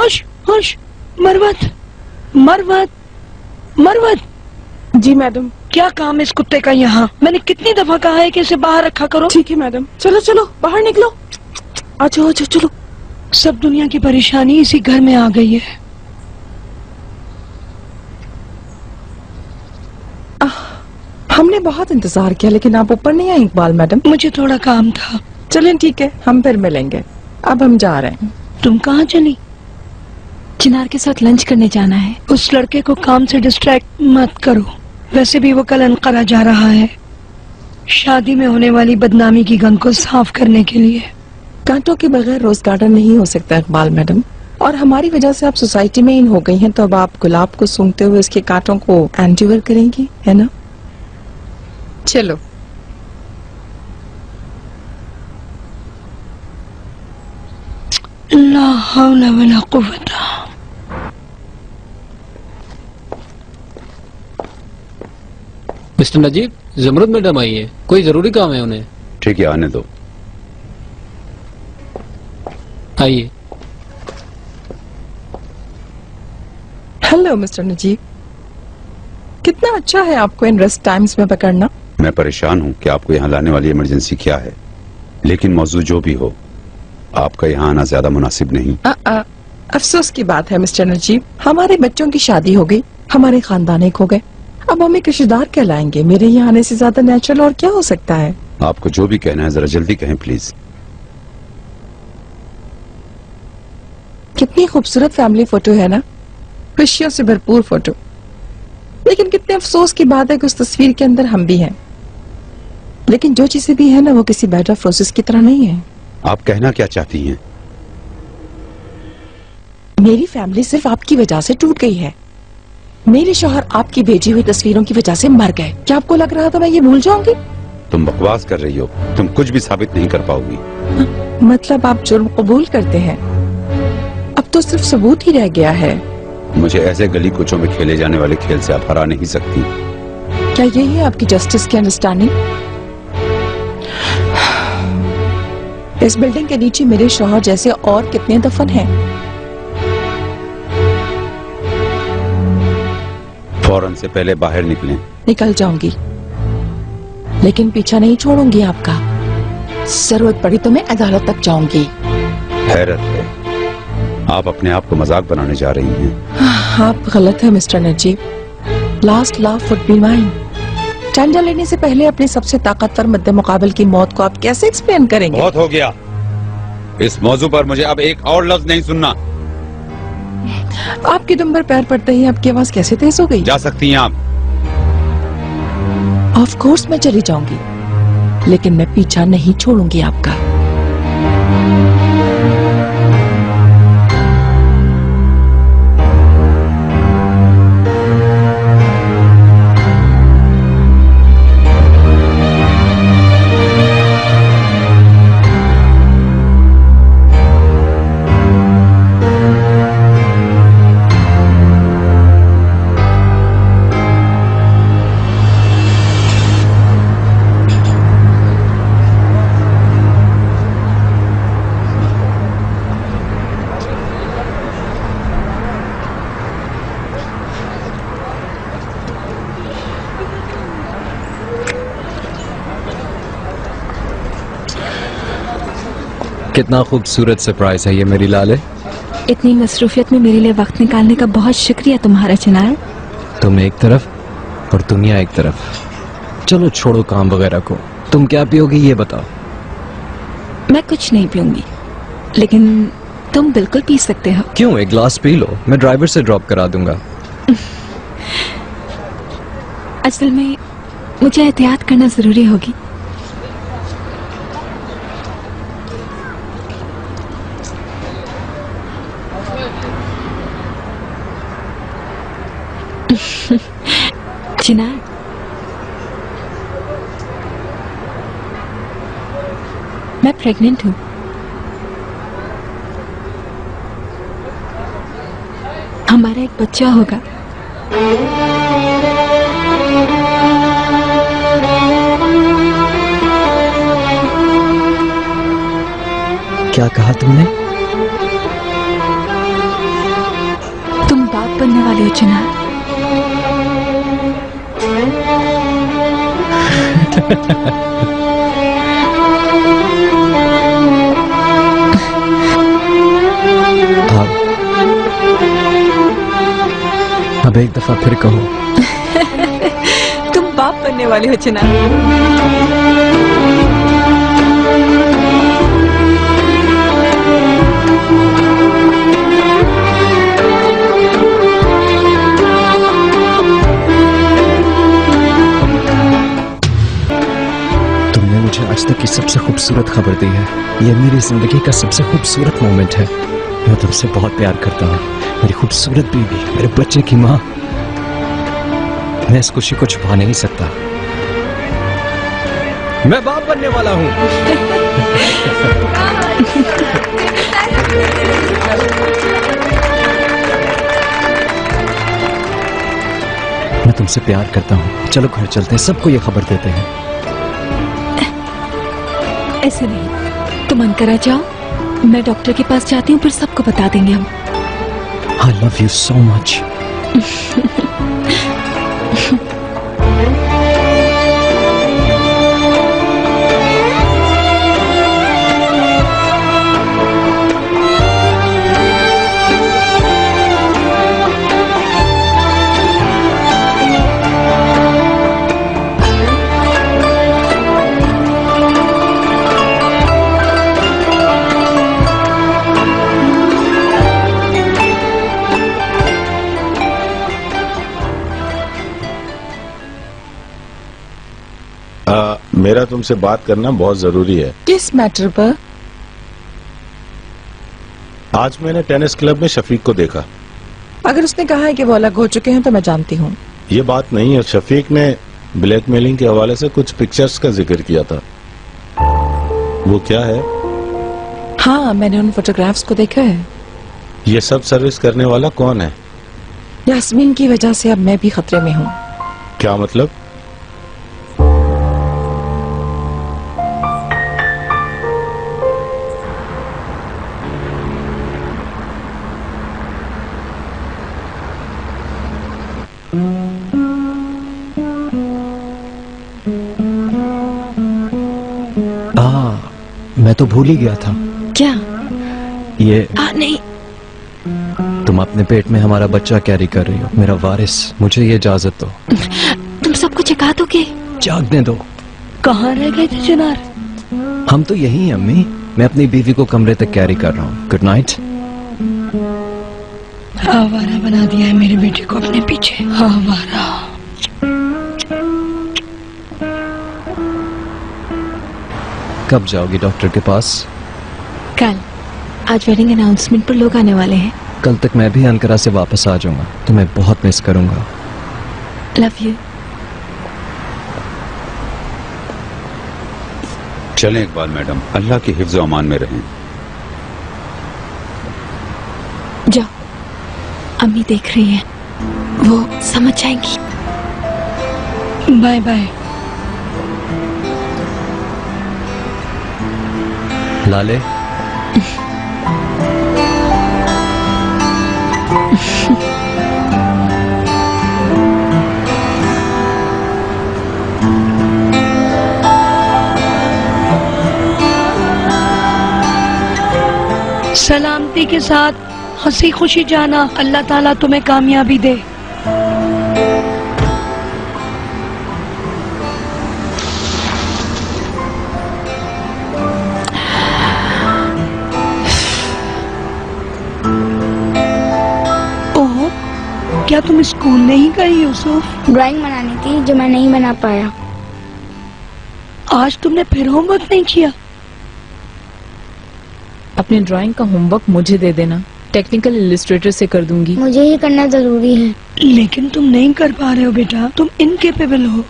होश होश। मरवत मरवत मरवत। जी मैडम। क्या काम है इस कुत्ते का यहाँ? मैंने कितनी दफा कहा है कि इसे बाहर रखा करो। ठीक है मैडम। चलो चलो बाहर निकलो। अच्छा अच्छा चलो। सब दुनिया की परेशानी इसी घर में आ गई है। हमने बहुत इंतजार किया लेकिन आप ऊपर नहीं आई इकबाल मैडम। मुझे थोड़ा काम था। चलें ठीक है, हम फिर मिलेंगे। अब हम जा रहे हैं। तुम कहाँ चली? चिनार के साथ लंच करने जाना है। उस लड़के को काम से डिस्ट्रैक्ट मत करो। वैसे भी वो कल अनकरा जा रहा है शादी में होने वाली बदनामी की गंद को साफ करने के लिए। कांटों के बगैर रोज गार्डन नहीं हो सकता इकबाल मैडम, और हमारी वजह से आप सोसाइटी में इन हो गई हैं, तो अब आप गुलाब को सूंघते हुए इसके कांटों को एंटीवर करेंगी, है ना? चलो। ला हौला वला कुव्वता। मिस्टर नजीब, जमरुद मैडम आई है, कोई जरूरी काम है उन्हें। ठीक है, आने दो। आइए। हेलो मिस्टर नजीब, कितना अच्छा है आपको इन रेस्ट टाइम्स में पकड़ना। मैं परेशान हूँ कि आपको यहाँ लाने वाली इमरजेंसी क्या है, लेकिन मौजूद जो भी हो, आपका यहाँ आना ज्यादा मुनासिब नहीं। अफसोस की बात है मिस्टर नजीब, हमारे बच्चों की शादी हो गई, हमारे खानदान एक हो गए, अब हम एक रिश्तेदार कहलाएंगे। मेरे यहाँ आने से ज्यादा नेचुरल और क्या हो सकता है? आपको जो भी कहना है जरा जल्दी कहें प्लीज। कितनी खूबसूरत फैमिली फोटो है ना, खुशियों से भरपूर फोटो। लेकिन कितने अफसोस की बात है कि उस तस्वीर के अंदर हम भी हैं। लेकिन जो चीजें भी है ना, वो किसी बेड ऑफ रोजेस की तरह नहीं है। आप कहना क्या चाहती हैं? मेरी फैमिली सिर्फ आपकी वजह से टूट गई है। मेरे शौहर आपकी भेजी हुई तस्वीरों की वजह से मर गए। क्या आपको लग रहा था मैं ये भूल जाऊंगी? तुम बकवास कर रही हो, तुम कुछ भी साबित नहीं कर पाओगी। मतलब आप जुर्म कबूल करते हैं? अब तो सिर्फ सबूत ही रह गया है। मुझे ऐसे गली कुचों में खेले जाने वाले खेल से आप हरा नहीं सकती। क्या यही है आपकी जस्टिस की अंडरस्टैंडिंग? इस बिल्डिंग के नीचे मेरे शौहर जैसे और कितने दफन हैं? फौरन से पहले बाहर निकलें। निकल जाऊंगी, लेकिन पीछा नहीं छोड़ूंगी आपका। जरूरत पड़ी तो मैं अदालत तक जाऊंगी। हैरत है, आप अपने आप को मजाक बनाने जा रही हैं। आप गलत है mister Najeeb. Last laugh would be mine. चंदा लेने से पहले अपने सबसे ताकतवर मद्दे मुकाबल की मौत को आप कैसे एक्सप्लेन करेंगे? बहुत हो गया, इस मौजू पर मुझे अब एक और लफ्ज नहीं सुनना। आपकी दुम पर पैर पड़ते ही आपकी आवाज कैसे तेज हो गई? जा सकती हैं आप। ऑफ कोर्स मैं चली जाऊंगी, लेकिन मैं पीछा नहीं छोड़ूंगी आपका। कितना खूबसूरत सरप्राइज है ये मेरी लाले। इतनी मसरूफियत में मेरे लिए वक्त निकालने का बहुत शुक्रिया तुम्हारा चिनार। तुम एक तरफ और दुनिया एक तरफ। चलो छोड़ो काम वगैरह को, तुम क्या पियोगी ये बताओ। मैं कुछ नहीं पीऊंगी, लेकिन तुम बिल्कुल पी सकते हो। क्यों, एक ग्लास पी लो, मैं ड्राइवर से ड्रॉप करा दूंगा। असल में मुझे एहतियात करना जरूरी होगी। चिनार, मैं प्रेग्नेंट हूँ। हमारा एक बच्चा होगा। क्या कहा तुमने? बनने वाले हो चिनार। अब एक दफा फिर कहो। तुम बाप बनने वाले हो चिनार। तुमने मुझे आज तक की सबसे खूबसूरत खबर दी है। यह मेरी जिंदगी का सबसे खूबसूरत मोमेंट है। मैं तुमसे बहुत प्यार करता हूँ, मेरी खूबसूरत बीवी, मेरे बच्चे की माँ। मैं इस खुशी को छुपा नहीं सकता। मैं बाप बनने वाला हूँ। मैं तुमसे प्यार करता हूँ। चलो घर चलते हैं, सबको ये खबर देते हैं। ऐसे नहीं, तुम अंकरा जाओ, मैं डॉक्टर के पास जाती हूँ, फिर सबको बता देंगे हम। I love you so much. मेरा तुमसे बात करना बहुत जरूरी है। किस मैटर पर? आज मैंने टेनिस क्लब में शफीक को देखा। अगर उसने कहा है कि वो अलग हो चुके हैं तो मैं जानती हूँ। ये बात नहीं है। शफीक ने ब्लैकमेलिंग के हवाले से कुछ पिक्चर्स का जिक्र किया था। वो क्या है? हाँ, मैंने उन फोटोग्राफ्स को देखा है। ये सब सर्विस करने वाला कौन है? यास्मीन की वजह से अब मैं भी खतरे में हूँ। क्या मतलब? मैं तो भूल ही गया था। क्या? ये नहीं, तुम अपने पेट में हमारा बच्चा कैरी कर रही हो, मेरा वारिस। मुझे ये इजाजत दो। तुम सबको जगा दोगे? जागने दो। कहाँ रह गए थे चिनार? हम तो यही हैं अम्मी। मैं अपनी बीवी को कमरे तक कैरी कर रहा हूँ। Good night. आवारा बना दिया है मेरे बेटे को अपने पीछे। आवारा। कब जाओगी डॉक्टर के पास? कल। आज वेडिंग अनाउंसमेंट पर लोग आने वाले हैं। कल तक मैं भी अंकारा से वापस आ जाऊंगा। तुम्हें बहुत मिस करूंगा। Love you. चलें इकबाल मैडम, अल्लाह की हिफ्ज़ व अमान में रहें। जाओ, अम्मी देख रही हैं, वो समझ जाएंगी। Bye bye. लाले। सलामती के साथ हंसी खुशी जाना। अल्लाह ताला तुम्हें कामयाबी दे। ओह, क्या तुम स्कूल नहीं गई यूसुफ? ड्राइंग बनानी थी जो मैं नहीं बना पाया। आज तुमने फिर होमवर्क नहीं किया? अपने ड्राइंग का होमवर्क मुझे दे देना, टेक्निकल इलस्ट्रेटर से कर दूंगी। मुझे ही करना जरूरी है। लेकिन तुम नहीं कर पा रहे हो बेटा, तुम इनकेपेबल हो।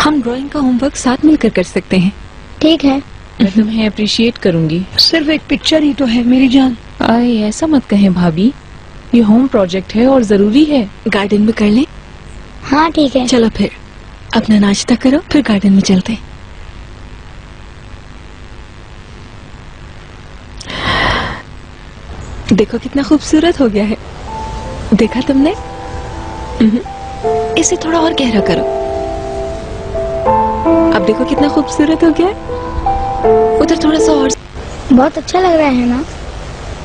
हम ड्राइंग का होमवर्क साथ मिलकर कर सकते हैं। ठीक है। मैं तुम्हें अप्रिशिएट करूंगी। सिर्फ एक पिक्चर ही तो है मेरी जान। आए, ऐसा मत कहें भाभी, ये होम प्रोजेक्ट है और जरूरी है। गार्डन में कर ले। हाँ ठीक है। चलो फिर अपना नाश्ता करो, फिर गार्डन में चलते हैं। देखो कितना खूबसूरत हो गया है, देखा तुमने? इसे थोड़ा और गहरा करो। अब देखो कितना खूबसूरत हो गया है। उधर थोड़ा सा और। बहुत अच्छा लग रहा है ना?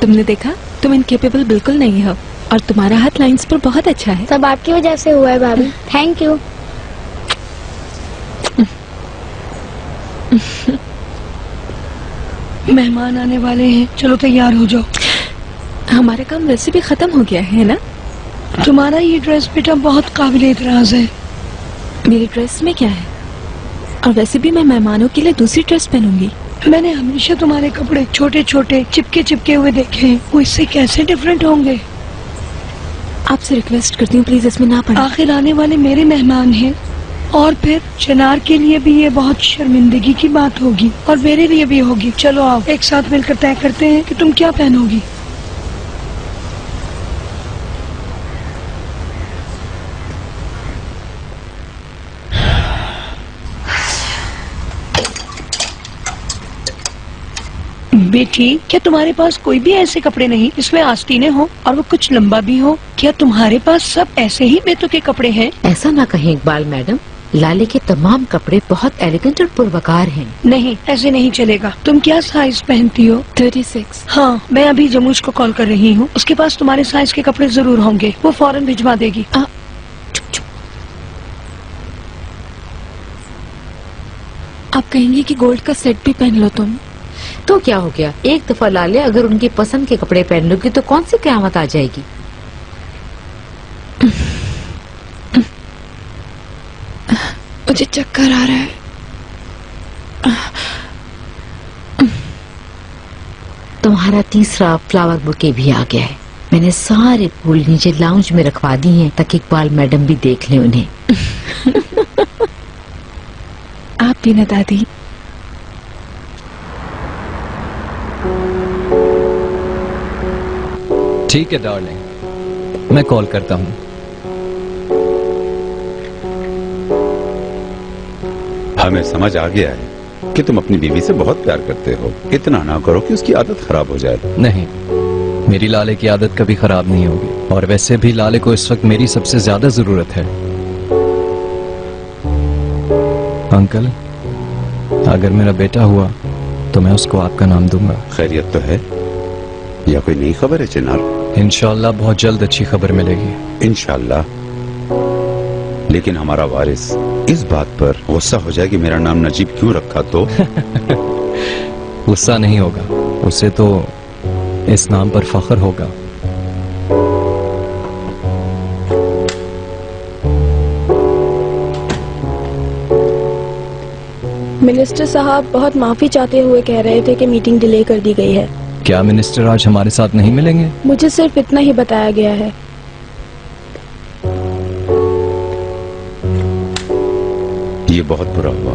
तुमने देखा, तुम इनकेपेबल बिल्कुल नहीं हो और तुम्हारा हाथ लाइंस पर बहुत अच्छा है। सब आपकी वजह से हुआ है भाभी, थैंक यू। मेहमान आने वाले हैं, चलो तैयार हो जाओ। हमारा काम वैसे भी खत्म हो गया है ना? तुम्हारा ये ड्रेस बेटा बहुत काबिले इतराज है। मेरी ड्रेस में क्या है? और वैसे भी मैं मेहमानों के लिए दूसरी ड्रेस पहनूंगी। मैंने हमेशा तुम्हारे कपड़े छोटे छोटे चिपके चिपके हुए देखे हैं, वो इससे कैसे डिफरेंट होंगे? आपसे रिक्वेस्ट करती हूँ प्लीज इसमें ना पढ़ें। आखिर आने वाले मेरे मेहमान हैं और फिर चिनार के लिए भी ये बहुत शर्मिंदगी की बात होगी और मेरे लिए भी होगी। चलो आओ एक साथ मिलकर तय करते हैं कि तुम क्या पहनोगी। बेटी, क्या तुम्हारे पास कोई भी ऐसे कपड़े नहीं जिसमें आस्तीनें हो और वो कुछ लंबा भी हो? क्या तुम्हारे पास सब ऐसे ही बेतों के कपड़े हैं? ऐसा ना कहें इकबाल मैडम, लाले के तमाम कपड़े बहुत एलिगेंट और पुरवकार हैं। नहीं, ऐसे नहीं चलेगा। तुम क्या साइज पहनती हो? 36। हाँ, मैं अभी जमूश को कॉल कर रही हूँ, उसके पास तुम्हारे साइज के कपड़े जरूर होंगे, वो फौरन भिजवा देगी। आप कहेंगे कि गोल्ड का सेट भी पहन लो तुम। तो क्या हो गया, एक दफा लाले अगर उनकी पसंद के कपड़े पहन लोगी तो कौन सी क़यामत आ जाएगी। मुझे चक्कर आ रहा है। तुम्हारा तीसरा फ्लावर बुके भी आ गया है। मैंने सारे फूल नीचे लाउंज में रखवा दी हैं ताकि इकबाल मैडम भी देख लें उन्हें। आप भी न दादी। ठीक है डार्लिंग, मैं कॉल करता हूँ। हमें समझ आ गया है कि तुम अपनी बीवी से बहुत प्यार करते हो। इतना ना करो कि उसकी आदत खराब हो जाए। नहीं, मेरी लाले की आदत कभी खराब नहीं होगी और वैसे भी लाले को इस वक्त मेरी सबसे ज्यादा जरूरत है। अंकल, अगर मेरा बेटा हुआ तो मैं उसको आपका नाम दूंगा। खैरियत तो है या कोई नई खबर है चिनार? इंशाल्लाह बहुत जल्द अच्छी खबर मिलेगी। इंशाल्लाह। लेकिन हमारा वारिस इस बात पर गुस्सा हो जाए कि मेरा नाम नजीब क्यों रखा तो? गुस्सा नहीं होगा, उसे तो इस नाम पर फख्र होगा। मिनिस्टर साहब बहुत माफी चाहते हुए कह रहे थे कि मीटिंग डिले कर दी गई है। क्या मिनिस्टर आज हमारे साथ नहीं मिलेंगे? मुझे सिर्फ इतना ही बताया गया है। ये बहुत बुरा हुआ।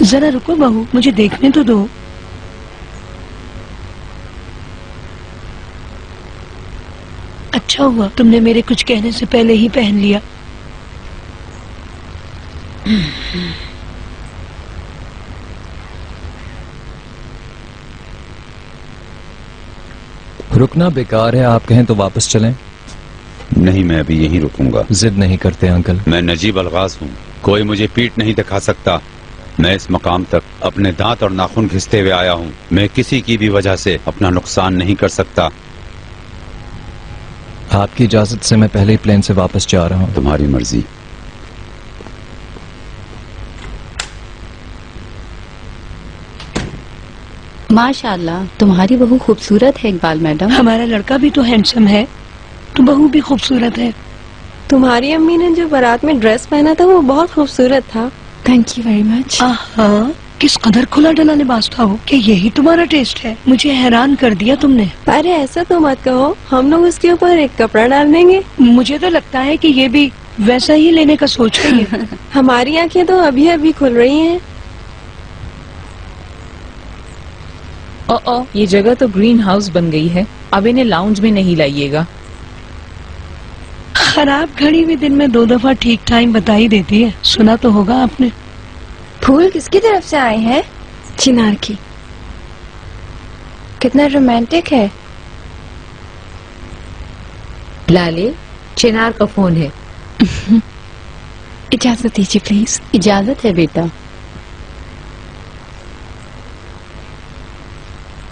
जरा रुको बहू, मुझे देखने तो दो। अच्छा हुआ तुमने मेरे कुछ कहने से पहले ही पहन लिया। रुकना बेकार है, आप कहें तो वापस चलें। नहीं, मैं अभी यहीं रुकूंगा। जिद नहीं करते अंकल। मैं नजीब अलगाज हूँ, कोई मुझे पीठ नहीं दिखा सकता। मैं इस मकाम तक अपने दांत और नाखून घिसते हुए आया हूँ। मैं किसी की भी वजह से अपना नुकसान नहीं कर सकता। आपकी इजाजत से मैं पहले ही प्लेन से वापस जा रहा हूँ। तुम्हारी मर्जी। माशाल्लाह, तुम्हारी बहू खूबसूरत है इकबाल मैडम। हमारा लड़का भी तो हैंडसम है, तो बहू भी खूबसूरत है। तुम्हारी अम्मी ने जो बारात में ड्रेस पहना था वो बहुत खूबसूरत था। Thank you very much. हाँ, किस कदर खुला डला लिबास था वो। कि यही तुम्हारा टेस्ट है? मुझे हैरान कर दिया तुमने। अरे ऐसा तो मत कहो, हम लोग उसके ऊपर एक कपड़ा डाल देंगे। मुझे तो लगता है कि ये भी वैसा ही लेने का सोच रही है। हमारी आंखें तो अभी अभी खुल रही हैं। ये जगह तो ग्रीन हाउस बन गई है, अब इन्हें लाउंज में नहीं लाइएगा। खराब घड़ी भी दिन में 2 दफा ठीक टाइम बता ही देती है। सुना तो होगा आपने। फूल किसकी तरफ से आए हैं? चिनार की। कितना रोमांटिक है। लाले, चिनार का फोन है। इजाजत दीजिए प्लीज। इजाजत है बेटा।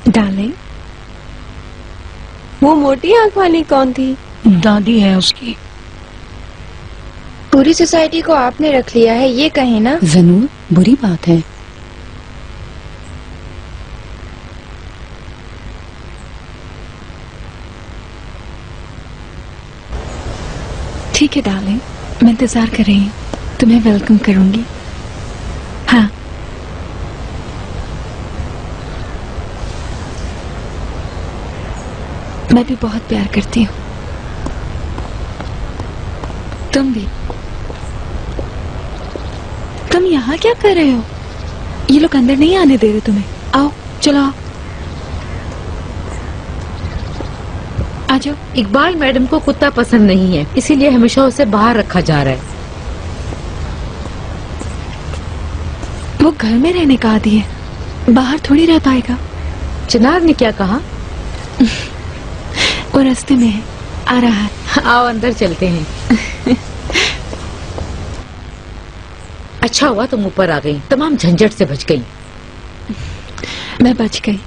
डार्लिंग, वो मोटी आंख वाली कौन थी? दादी है उसकी। पूरी सोसाइटी को आपने रख लिया है, ये कहें ना। जरूर, बुरी बात है। ठीक है डार्लिंग, मैं इंतजार कर रही हूँ। तुम्हें वेलकम करूंगी। हाँ, मैं भी बहुत प्यार करती हूँ। तुम भी। तुम यहाँ क्या कर रहे हो? ये लोग अंदर नहीं आने दे रहे तुम्हें। आओ, चलो आओ। आ जाओ। इकबाल मैडम को कुत्ता पसंद नहीं है, इसीलिए हमेशा उसे बाहर रखा जा रहा है। वो घर में रहने का आदी है, बाहर थोड़ी रह पाएगा। चिनार ने क्या कहा? वो रास्ते में है, आ रहा है। आओ अंदर चलते हैं। अच्छा हुआ तुम ऊपर आ गई, तमाम झंझट से बच गई। मैं बच गई।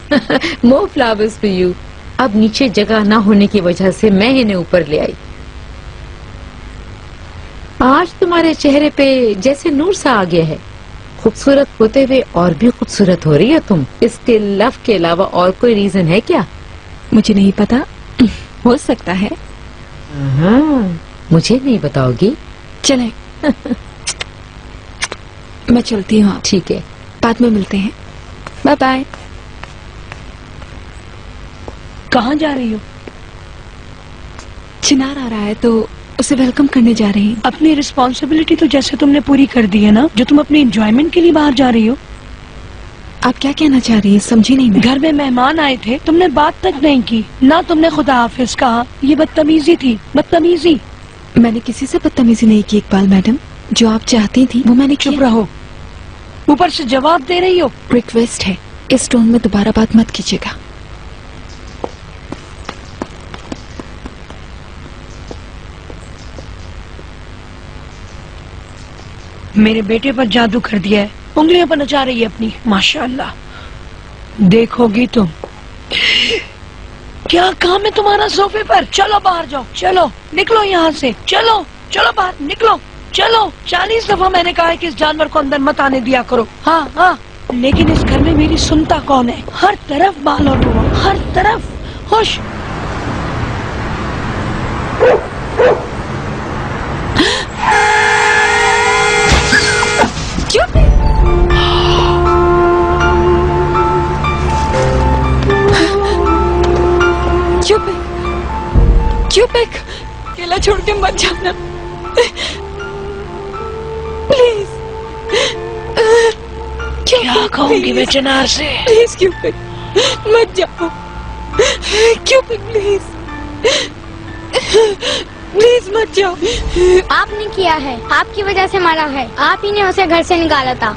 मोर फ्लावर्स फॉर यू। अब नीचे जगह ना होने की वजह से मैं इन्हें ऊपर ले आई। आज तुम्हारे चेहरे पे जैसे नूर सा आ गया है। खूबसूरत होते हुए और भी खूबसूरत हो रही है तुम। इसके लव के अलावा और कोई रीजन है क्या? मुझे नहीं पता, हो सकता है। मुझे नहीं बताओगी? चले। मैं चलती हूँ। ठीक है, बाद में मिलते हैं। Bye bye. कहाँ जा रही हो? चिनार आ रहा है तो उसे वेलकम करने जा रही हूँ। अपनी रिस्पॉन्सिबिलिटी तो जैसे तुमने पूरी कर दी है ना, जो तुम अपने एंजॉयमेंट के लिए बाहर जा रही हो। आप क्या कहना चाह रही है? समझी नहीं मैं। घर में मेहमान आए थे, तुमने बात तक नहीं की ना, तुमने खुदा हाफिज कहा। ये बदतमीजी थी, बदतमीजी। मैंने किसी से बदतमीजी नहीं की इकबाल मैडम। जो आप चाहती थी वो मैंने चुप रहो, ऊपर से जवाब दे रही हो। रिक्वेस्ट है, इस टोन में दोबारा बात मत कीजिएगा। मेरे बेटे पर जादू कर दिया है, उंगलियों पर नचा रही है अपनी। माशाअल्लाह, देखोगी तुम। क्या काम है तुम्हारा सोफे पर? चलो बाहर जाओ, चलो निकलो यहाँ से। चलो चलो बाहर निकलो, चलो। 40 दफा मैंने कहा है कि इस जानवर को अंदर मत आने दिया करो। हाँ हाँ, लेकिन इस घर में मेरी सुनता कौन है? हर तरफ बाल और हुआ, हर तरफ। खुश चुप। चुप चुप, अकेला छोड़ के मत जाना प्लीज। क्या कहूंगी मैं चिनार से? प्लीज क्यूपिड मत जाओ। क्यूपिड प्लीज, प्लीज मत जाओ। आपने किया है, आपकी वजह से मरा है। आप ही ने उसे घर से निकाला था।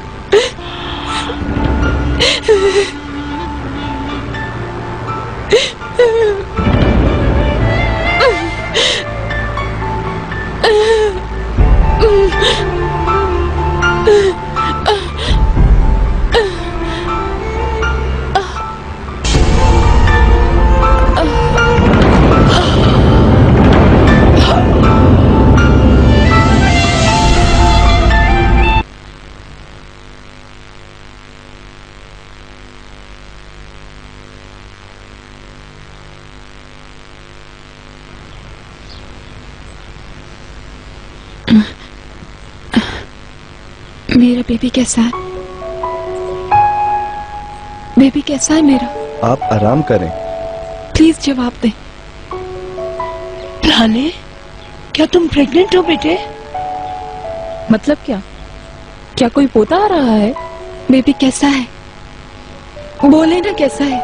मेरा बेबी कैसा है? बेबी कैसा है मेरा? आप आराम करें। प्लीज जवाब दें। लाले, क्या तुम प्रेग्नेंट हो बेटे? मतलब क्या? क्या कोई पोता आ रहा है? बेबी कैसा है? बोले ना कैसा है?